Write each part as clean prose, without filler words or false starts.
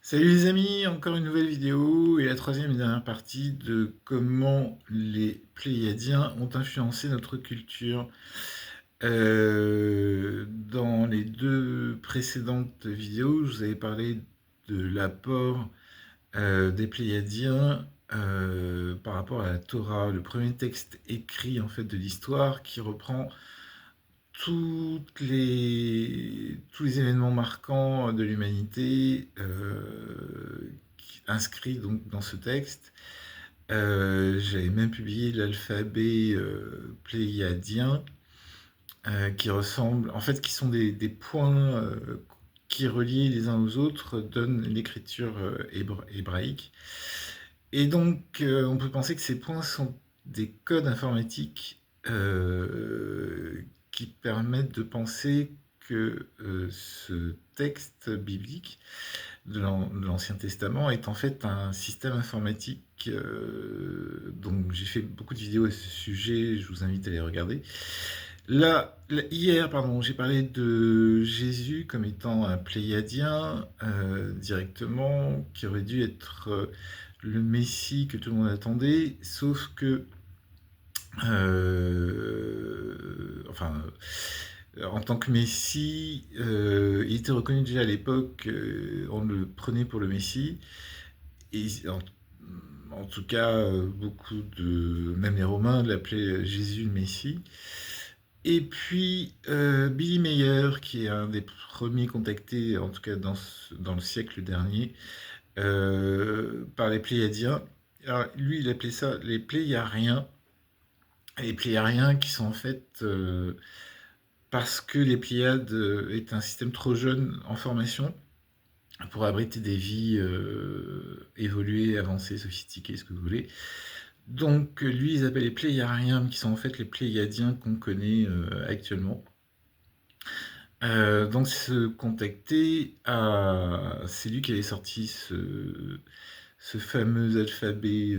Salut les amis, encore une nouvelle vidéo et la troisième et dernière partie de comment les Pléiadiens ont influencé notre culture. Dans les deux précédentes vidéos, je vous avais parlé de l'apport des Pléiadiens par rapport à la Torah, le premier texte écrit en fait de l'histoire qui reprend tous les événements marquants de l'humanité inscrits donc dans ce texte. J'avais même publié l'alphabet pléiadien qui ressemble, en fait, qui sont des points qui, reliés les uns aux autres, donnent l'écriture hébraïque. Et donc, on peut penser que ces points sont des codes informatiques qui permettent de penser que ce texte biblique de l'Ancien Testament est en fait un système informatique. Donc, j'ai fait beaucoup de vidéos à ce sujet, je vous invite à les regarder. Hier, pardon, j'ai parlé de Jésus comme étant un pléiadien directement, qui aurait dû être le Messie que tout le monde attendait, sauf que, enfin, en tant que Messie, il était reconnu déjà à l'époque, on le prenait pour le Messie, et en tout cas, même les Romains l'appelaient Jésus le Messie. Et puis Billy Mayer, qui est un des premiers contactés, en tout cas dans le siècle dernier, par les Pléiadiens. Alors, lui, il appelait ça les Pléiariens. Les Pléiariens qui sont en fait, parce que les Pléiades est un système trop jeune en formation pour abriter des vies évoluées, avancées, sophistiquées, ce que vous voulez. Donc lui, ils appellent les Pléiariens, qui sont en fait les Pléiadiens qu'on connaît actuellement. Donc ce contacté, c'est lui qui avait sorti ce fameux alphabet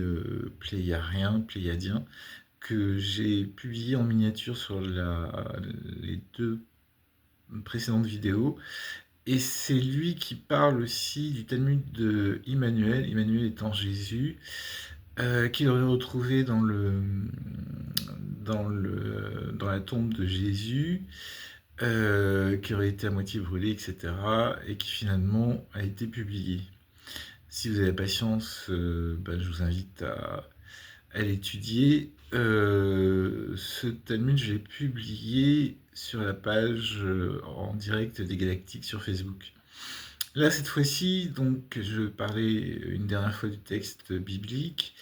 pléiadien, que j'ai publié en miniature sur les deux précédentes vidéos. Et c'est lui qui parle aussi du Talmud de Emmanuel étant Jésus, qu'il aurait retrouvé dans la tombe de Jésus, qui aurait été à moitié brûlé, etc., et qui finalement a été publié. Si vous avez la patience, je vous invite à l'étudier. Ce Talmud, je l'ai publié sur la page en direct des Galactiques sur Facebook. Là, cette fois-ci, donc, je parlais une dernière fois du texte biblique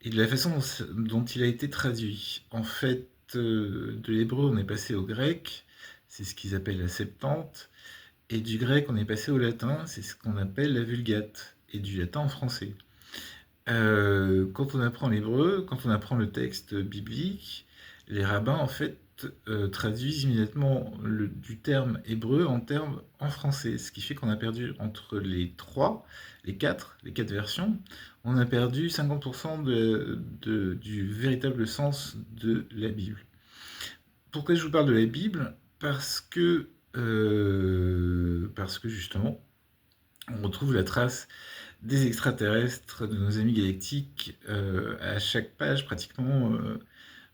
et de la façon dont il a été traduit. En fait, de l'hébreu, on est passé au grec, c'est ce qu'ils appellent la Septante, et du grec, on est passé au latin, c'est ce qu'on appelle la Vulgate, et du latin en français. Quand on apprend l'hébreu, quand on apprend le texte biblique, les rabbins, en fait, traduisent immédiatement du terme hébreu en français, ce qui fait qu'on a perdu entre les quatre versions, on a perdu 50% du véritable sens de la Bible. Pourquoi je vous parle de la Bible? Parce que justement, on retrouve la trace des extraterrestres, de nos amis galactiques, à chaque page pratiquement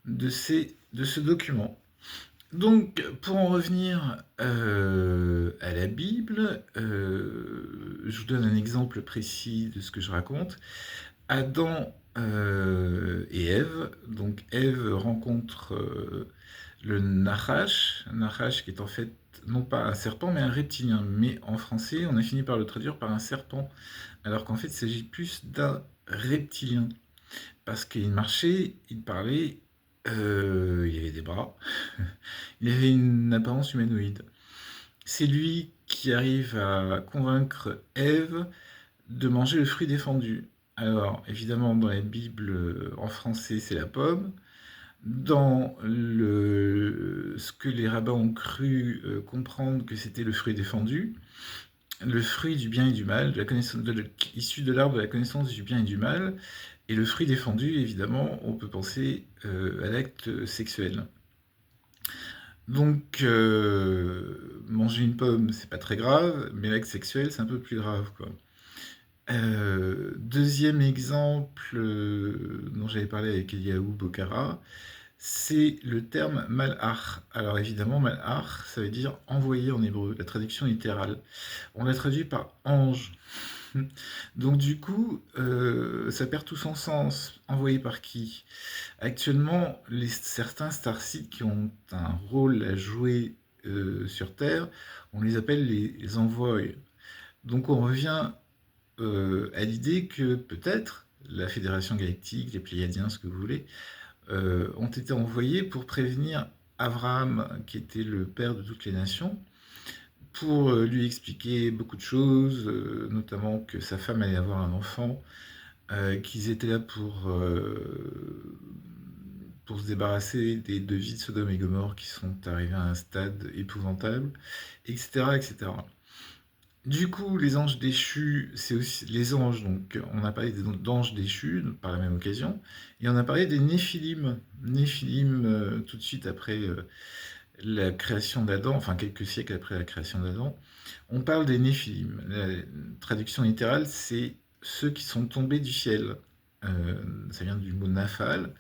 de ce document. Donc, pour en revenir à la Bible, je vous donne un exemple précis de ce que je raconte. Adam et Ève, donc Ève rencontre le Nahash qui est en fait non pas un serpent mais un reptilien, mais en français on a fini par le traduire par un serpent, alors qu'en fait il s'agit plus d'un reptilien, parce qu'il marchait, il parlait, il avait des bras, il avait une apparence humanoïde. C'est lui qui arrive à convaincre Ève de manger le fruit défendu. Alors, évidemment, dans la Bible, en français, c'est la pomme. Ce que les rabbins ont cru comprendre que c'était le fruit défendu, le fruit du bien et du mal, issu de l'arbre de la connaissance du bien et du mal, et le fruit défendu, évidemment, on peut penser à l'acte sexuel. Donc, manger une pomme, c'est pas très grave, mais l'acte sexuel, c'est un peu plus grave, quoi. Deuxième exemple dont j'avais parlé avec Eliaou Bocara, c'est le terme malach. Alors évidemment, malach, ça veut dire envoyé en hébreu, la traduction littérale. On l'a traduit par ange. Donc du coup, ça perd tout son sens. Envoyé par qui? Actuellement, certains starsites qui ont un rôle à jouer sur Terre, on les appelle les envoys. Donc on revient à l'idée que peut-être la Fédération Galactique, les Pléiadiens, ce que vous voulez, ont été envoyés pour prévenir Abraham, qui était le père de toutes les nations, pour lui expliquer beaucoup de choses, notamment que sa femme allait avoir un enfant, qu'ils étaient là pour se débarrasser des devis de Sodome et Gomorre qui sont arrivés à un stade épouvantable, etc., etc. Du coup, les anges déchus, c'est aussi les anges, donc on a parlé d'anges déchus par la même occasion, et on a parlé des Néphilim. Néphilim, tout de suite après la création d'Adam, enfin quelques siècles après la création d'Adam, on parle des Néphilim. La traduction littérale, c'est ceux qui sont tombés du ciel. Ça vient du mot nafal,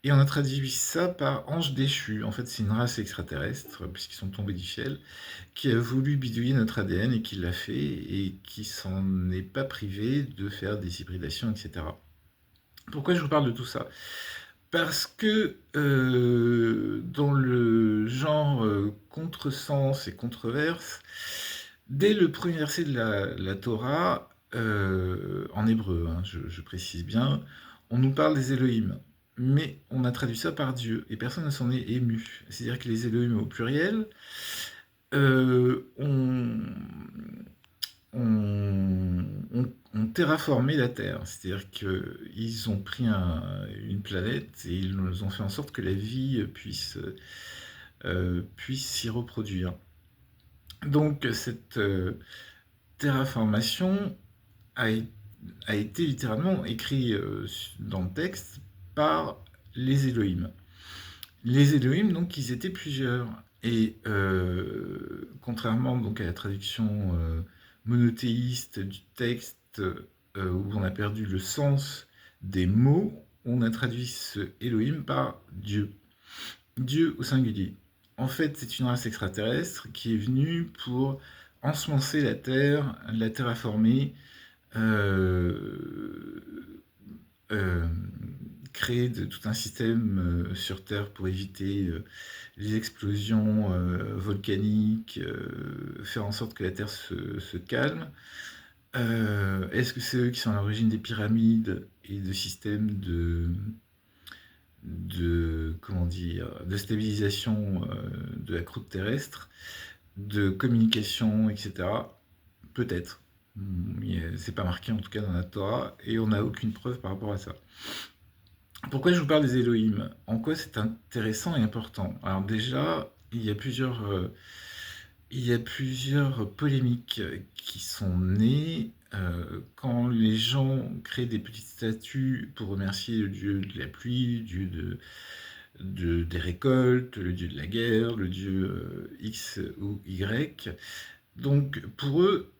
et on a traduit ça par ange déchu. En fait, c'est une race extraterrestre, puisqu'ils sont tombés du ciel, qui a voulu bidouiller notre ADN et qui l'a fait et qui s'en est pas privé de faire des hybridations, etc. Pourquoi je vous parle de tout ça? Parce que dans le genre contresens et controverse, dès le premier verset de la Torah, en hébreu, hein, je précise bien, on nous parle des Elohim. Mais on a traduit ça par Dieu, et personne ne s'en est ému. C'est-à-dire que les Elohim au pluriel ont terraformé la Terre. C'est-à-dire qu'ils ont pris une planète et ils ont fait en sorte que la vie puisse s'y reproduire. Donc cette terraformation a, a été littéralement écrite dans le texte par les Elohim. Les Elohim, donc, ils étaient plusieurs. Et contrairement donc à la traduction monothéiste du texte où on a perdu le sens des mots, on a traduit ce Elohim par Dieu. Dieu au singulier. En fait, c'est une race extraterrestre qui est venue pour ensemencer la Terre, la terraformer, euh, euh, créer tout un système sur Terre pour éviter les explosions volcaniques, faire en sorte que la Terre se calme. Est-ce que c'est eux qui sont à l'origine des pyramides et de systèmes comment dire, de stabilisation de la croûte terrestre, de communication, etc. Peut-être. C'est pas marqué en tout cas dans la Torah et on n'a aucune preuve par rapport à ça. Pourquoi je vous parle des Elohim? En quoi c'est intéressant et important? Alors déjà, il y a plusieurs polémiques qui sont nées quand les gens créent des petites statues pour remercier le dieu de la pluie, le dieu des récoltes, le dieu de la guerre, le dieu X ou Y. Donc pour eux,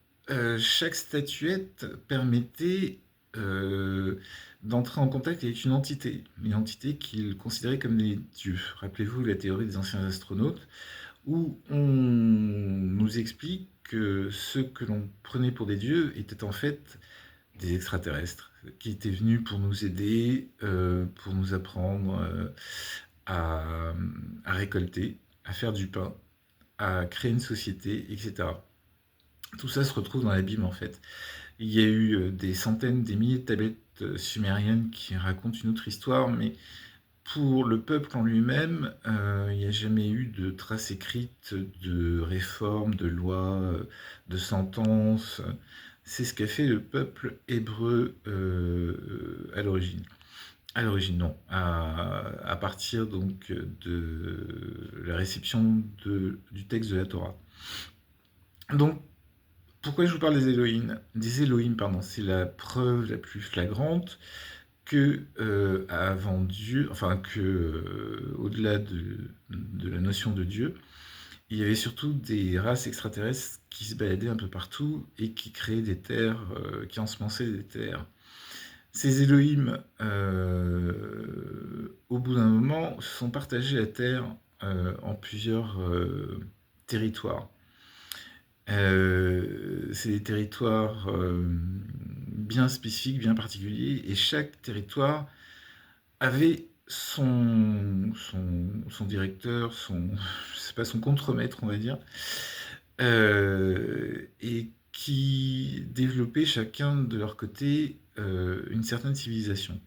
chaque statuette permettait euh, d'entrer en contact avec une entité qu'ils considéraient comme des dieux. Rappelez-vous la théorie des anciens astronautes, où on nous explique que ceux que l'on prenait pour des dieux étaient en fait des extraterrestres, qui étaient venus pour nous aider, pour nous apprendre à, à récolter, à faire du pain, à créer une société, etc. Tout ça se retrouve dans la Bible en fait. Il y a eu des centaines, des milliers de tablettes sumériennes qui racontent une autre histoire, mais pour le peuple en lui-même, il n'y a jamais eu de traces écrites de réformes, de lois, de sentences. C'est ce qu'a fait le peuple hébreu à l'origine. À l'origine, non. À partir donc de la réception du texte de la Torah. Donc, pourquoi je vous parle des Elohim, pardon, c'est la preuve la plus flagrante que avant Dieu, enfin que au-delà de la notion de Dieu, il y avait surtout des races extraterrestres qui se baladaient un peu partout et qui créaient des terres, qui ensemençaient des terres. Ces Elohim, au bout d'un moment, se sont partagés la terre en plusieurs territoires. C'est des territoires bien spécifiques, bien particuliers, et chaque territoire avait son directeur, je sais pas, son contremaître, on va dire, et qui développaient chacun de leur côté une certaine civilisation.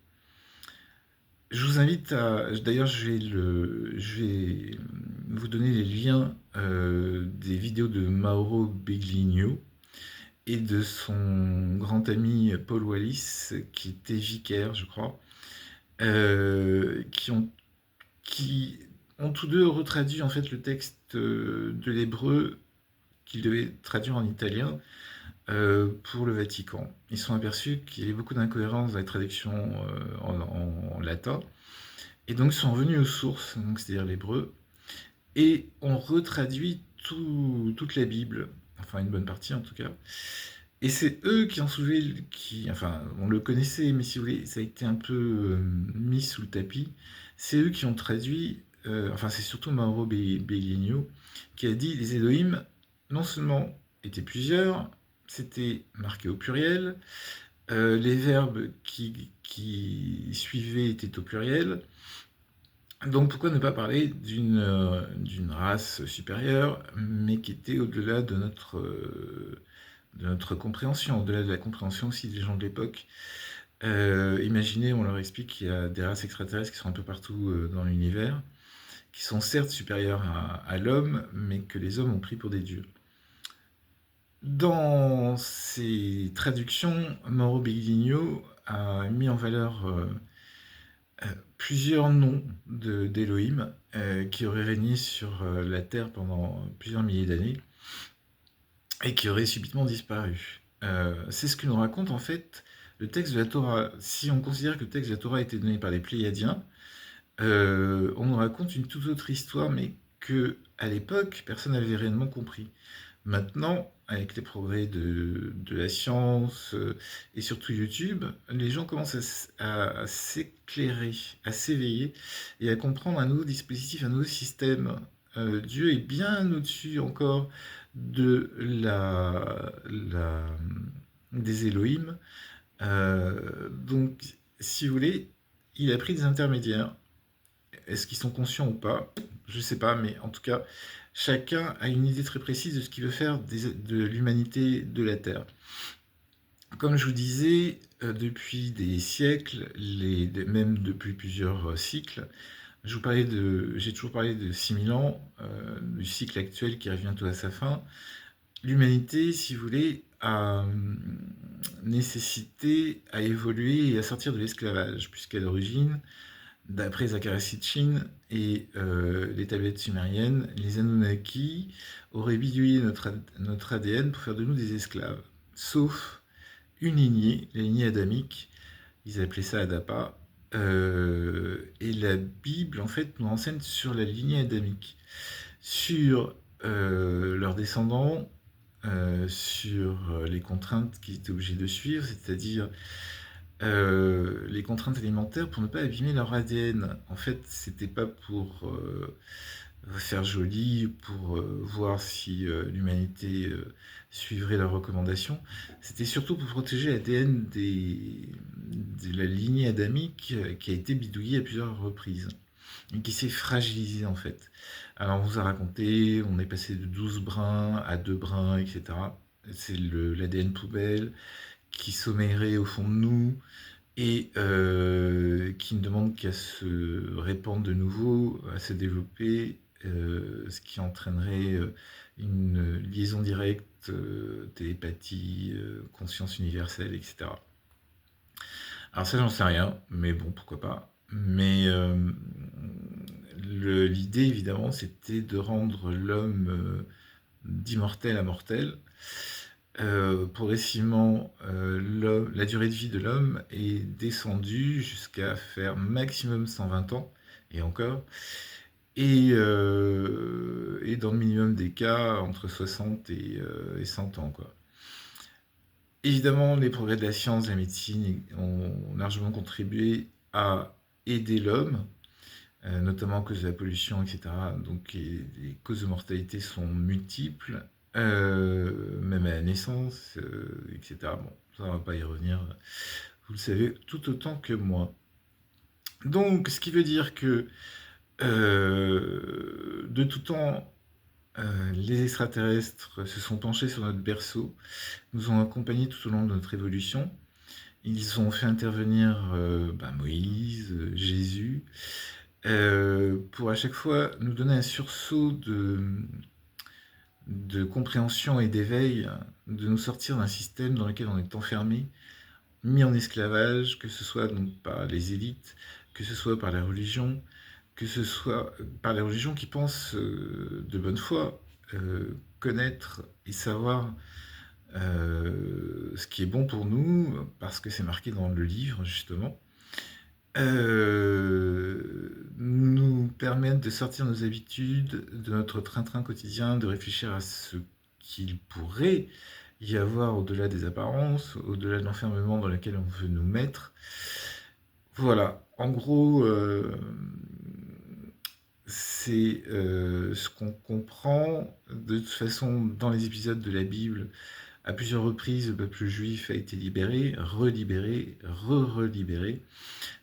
Je vous invite à... D'ailleurs, je vais vous donner les liens des vidéos de Mauro Beglino et de son grand ami Paul Wallis, qui était vicaire, je crois, euh, qui ont, qui ont tous deux retraduit en fait le texte de l'hébreu qu'ils devaient traduire en italien pour le Vatican. Ils se sont aperçus qu'il y avait beaucoup d'incohérences dans les traductions en latin, et donc ils sont revenus aux sources, donc c'est-à-dire l'hébreu, et ont retraduit toute la Bible, enfin une bonne partie en tout cas. Et c'est eux qui ont soulevé, enfin, on le connaissait, mais si vous voulez, ça a été un peu mis sous le tapis. C'est eux qui ont traduit, enfin, c'est surtout Mauro Beligno qui a dit les Elohim, non seulement étaient plusieurs, c'était marqué au pluriel, les verbes qui suivaient étaient au pluriel. Donc pourquoi ne pas parler d'une race supérieure, mais qui était au-delà de notre compréhension, au-delà de la compréhension aussi des gens de l'époque. Imaginez, on leur explique qu'il y a des races extraterrestres qui sont un peu partout dans l'univers, qui sont certes supérieures à l'homme, mais que les hommes ont pris pour des dieux. Dans ses traductions, Mauro Beglino a mis en valeur plusieurs noms d'Elohim qui auraient régné sur la Terre pendant plusieurs milliers d'années et qui auraient subitement disparu. C'est ce que nous raconte en fait le texte de la Torah. Si on considère que le texte de la Torah a été donné par les Pléiadiens, on nous raconte une toute autre histoire, mais que à l'époque, personne n'avait réellement compris. Maintenant, avec les progrès de la science et surtout YouTube, les gens commencent à s'éclairer, à s'éveiller et à comprendre un nouveau dispositif, un nouveau système. Dieu est bien au-dessus encore de des Elohim. Donc, si vous voulez, il a pris des intermédiaires. Est-ce qu'ils sont conscients ou pas? Je ne sais pas, mais en tout cas, chacun a une idée très précise de ce qu'il veut faire de l'humanité de la Terre. Comme je vous disais, depuis des siècles, même depuis plusieurs cycles, j'ai toujours parlé de 6000 ans, du cycle actuel qui arrive bientôt à sa fin. L'humanité, si vous voulez, a nécessité à évoluer et à sortir de l'esclavage, puisqu'à l'origine, d'après Zecharia Sitchin et les tablettes sumériennes, les Anunnaki auraient bidouillé notre ADN pour faire de nous des esclaves. Sauf une lignée, la lignée adamique, ils appelaient ça Adapa, et la Bible, en fait, nous renseigne sur la lignée adamique, sur leurs descendants, sur les contraintes qu'ils étaient obligés de suivre, c'est-à-dire les contraintes alimentaires pour ne pas abîmer leur ADN. En fait, c'était pas pour faire joli, pour voir si l'humanité suivrait leurs recommandations. C'était surtout pour protéger l'ADN de la lignée adamique qui a été bidouillée à plusieurs reprises et qui s'est fragilisée en fait. Alors on vous a raconté, on est passé de 12 brins à 2 brins, etc. C'est l'ADN poubelle qui sommeillerait au fond de nous et qui ne demande qu'à se répandre de nouveau, à se développer, ce qui entraînerait une liaison directe, télépathie, conscience universelle, etc. Alors ça, j'en sais rien, mais bon, pourquoi pas. Mais l'idée, évidemment, c'était de rendre l'homme d'immortel à mortel. Progressivement, la durée de vie de l'homme est descendue jusqu'à faire maximum 120 ans, et encore. et dans le minimum des cas, entre 60 et 100 ans, quoi. Évidemment, les progrès de la science, de la médecine ont largement contribué à aider l'homme, notamment à cause de la pollution, etc. Donc les causes de mortalité sont multiples, même à la naissance, etc. Bon, ça, on va pas y revenir, vous le savez tout autant que moi. Donc, ce qui veut dire que de tout temps, les extraterrestres se sont penchés sur notre berceau, nous ont accompagnés tout au long de notre évolution. Ils ont fait intervenir Moïse, Jésus, pour à chaque fois nous donner un sursaut de compréhension et d'éveil, de nous sortir d'un système dans lequel on est enfermé, mis en esclavage, que ce soit donc par les élites, que ce soit par la religion, que ce soit par les religions qui pensent de bonne foi connaître et savoir ce qui est bon pour nous, parce que c'est marqué dans le livre, justement, nous permettre de sortir nos habitudes, de notre train-train quotidien, de réfléchir à ce qu'il pourrait y avoir au-delà des apparences, au-delà de l'enfermement dans lequel on veut nous mettre. Voilà, en gros, c'est ce qu'on comprend. De toute façon, dans les épisodes de la Bible, à plusieurs reprises, le peuple juif a été libéré, relibéré, re-relibéré,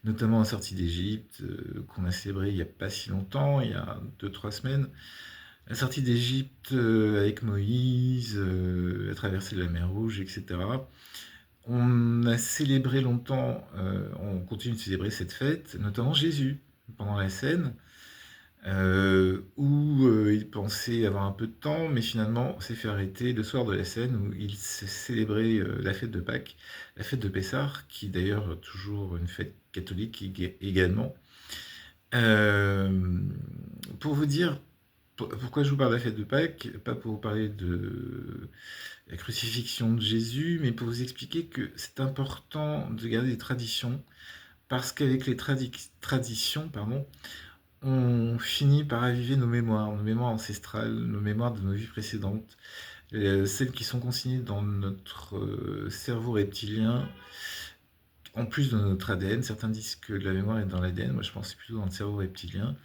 notamment en sortie d'Égypte, qu'on a célébré il n'y a pas si longtemps, il y a 2-3 semaines. La sortie d'Égypte avec Moïse, la traversée de la mer Rouge, etc. On a célébré longtemps, on continue de célébrer cette fête, notamment Jésus, pendant la scène, où il pensait avoir un peu de temps, mais finalement s'est fait arrêter le soir de la scène où il s'est célébré la fête de Pâques, la fête de Pessah, qui est d'ailleurs toujours une fête catholique également. Euh, pour vous dire pourquoi je vous parle de la fête de Pâques, pas pour vous parler de la crucifixion de Jésus, mais pour vous expliquer que c'est important de garder des traditions, parce qu'avec les traditions, pardon, on finit par aviver nos mémoires ancestrales, nos mémoires de nos vies précédentes, celles qui sont consignées dans notre cerveau reptilien, en plus de notre ADN. Certains disent que la mémoire est dans l'ADN, moi je pense que c'est plutôt dans le cerveau reptilien,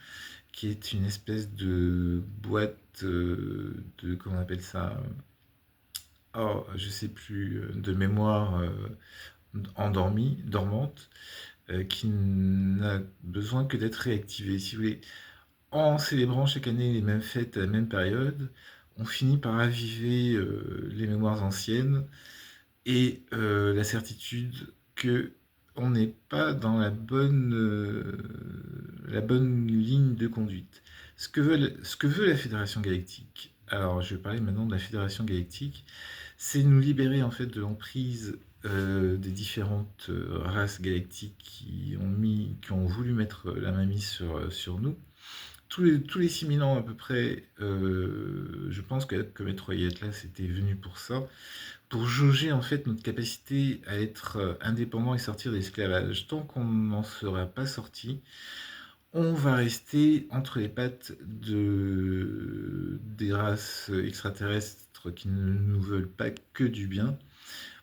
qui est une espèce de boîte de, comment on appelle ça, oh, je sais plus, de mémoire endormie, dormante, qui n'a besoin que d'être réactivée. Si vous voulez, en célébrant chaque année les mêmes fêtes à la même période, on finit par raviver les mémoires anciennes et la certitude que on n'est pas dans la bonne ligne de conduite. Ce que veut la Fédération Galactique, alors je vais parler maintenant de la Fédération Galactique, c'est nous libérer en fait de l'emprise des différentes races galactiques qui ont voulu mettre la mainmise sur nous. Tous les 6000 ans à peu près, je pense que Comet Royal Atlas était venu pour jauger en fait notre capacité à être indépendant et sortir de l'esclavage. Tant qu'on n'en sera pas sorti, on va rester entre les pattes des races extraterrestres qui ne nous veulent pas que du bien,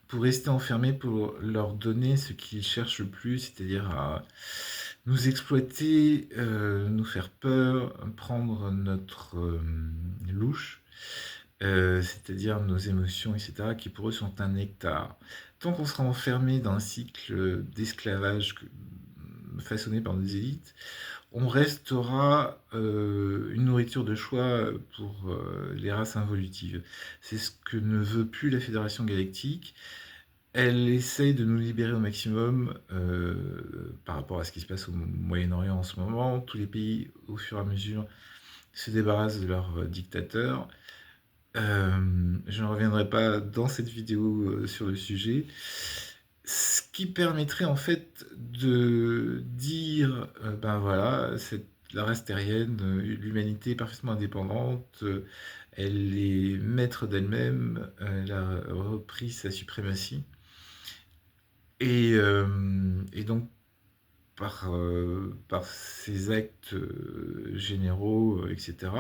pour rester enfermés, pour leur donner ce qu'ils cherchent le plus, c'est-à-dire à nous exploiter, nous faire peur, prendre notre louche, c'est-à-dire nos émotions, etc., qui pour eux sont un nectar. Tant qu'on sera enfermé dans un cycle d'esclavage façonné par nos élites, on restera une nourriture de choix pour les races involutives. C'est ce que ne veut plus la Fédération Galactique. Elle essaye de nous libérer au maximum par rapport à ce qui se passe au Moyen-Orient en ce moment. Tous les pays, au fur et à mesure, se débarrassent de leurs dictateurs. Je ne reviendrai pas dans cette vidéo sur le sujet. Ce qui permettrait en fait de dire, ben voilà, la race terrienne, l'humanité est parfaitement indépendante, elle est maître d'elle-même, elle a repris sa suprématie. Et donc, par ses actes généraux, etc.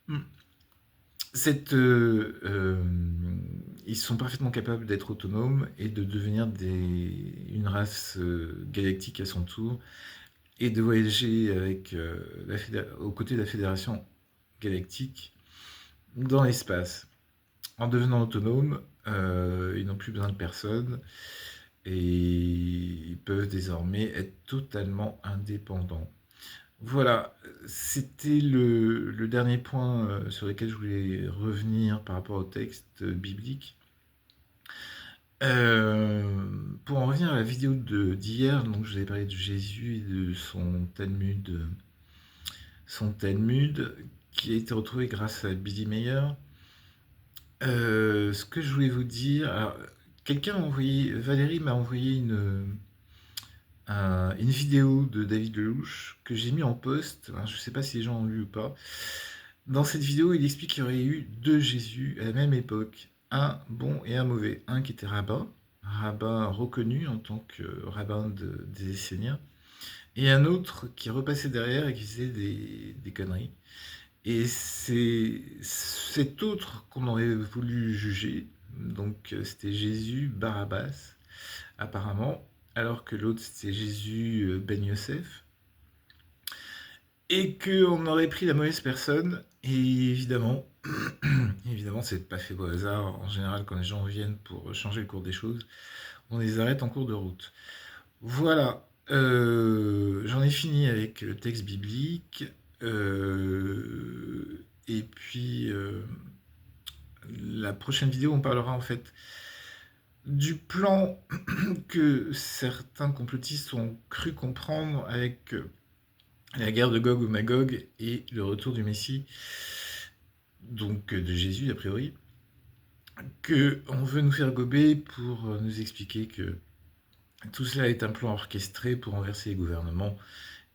Hmm. Ils sont parfaitement capables d'être autonomes et de devenir une race galactique à son tour et de voyager aux côtés de la Fédération galactique dans l'espace. En devenant autonomes, ils n'ont plus besoin de personne et ils peuvent désormais être totalement indépendants. Voilà, c'était le dernier point sur lequel je voulais revenir par rapport au texte biblique. Pour en revenir à la vidéo d'hier, donc je vous avais parlé de Jésus et de son Talmud qui a été retrouvé grâce à Billy Mayer. Ce que je voulais vous dire, alors, Valérie m'a envoyé une vidéo de David Lelouch que j'ai mis en post. Alors, je ne sais pas si les gens ont lu ou pas. Dans cette vidéo, il explique qu'il y aurait eu deux Jésus à la même époque, un bon et un mauvais. Un qui était rabbin reconnu en tant que rabbin des Esséniens, et un autre qui repassait derrière et qui faisait des conneries. Et c'est cet autre qu'on aurait voulu juger. Donc c'était Jésus Barabbas, apparemment, alors que l'autre c'était Jésus Ben Yosef. Et qu'on aurait pris la mauvaise personne. Et évidemment, évidemment, c'est pas fait au hasard. En général, quand les gens viennent pour changer le cours des choses, on les arrête en cours de route. Voilà. J'en ai fini avec le texte biblique. Et puis, la prochaine vidéo, on parlera en fait du plan que certains complotistes ont cru comprendre avec la guerre de Gog ou Magog et le retour du Messie, donc de Jésus a priori, que on veut nous faire gober pour nous expliquer que tout cela est un plan orchestré pour renverser les gouvernements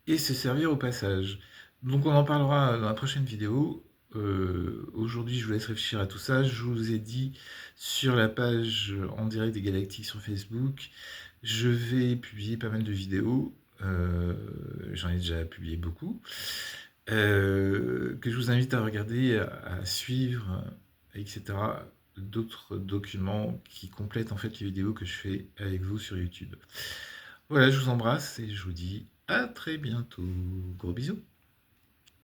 et se servir au passage. Donc on en parlera dans la prochaine vidéo. Aujourd'hui, je vous laisse réfléchir à tout ça. Je vous ai dit sur la page en direct des Galactiques sur Facebook, je vais publier pas mal de vidéos. J'en ai déjà publié beaucoup. Que je vous invite à regarder, à suivre, etc. D'autres documents qui complètent en fait les vidéos que je fais avec vous sur YouTube. Voilà, je vous embrasse et je vous dis à très bientôt. Gros bisous.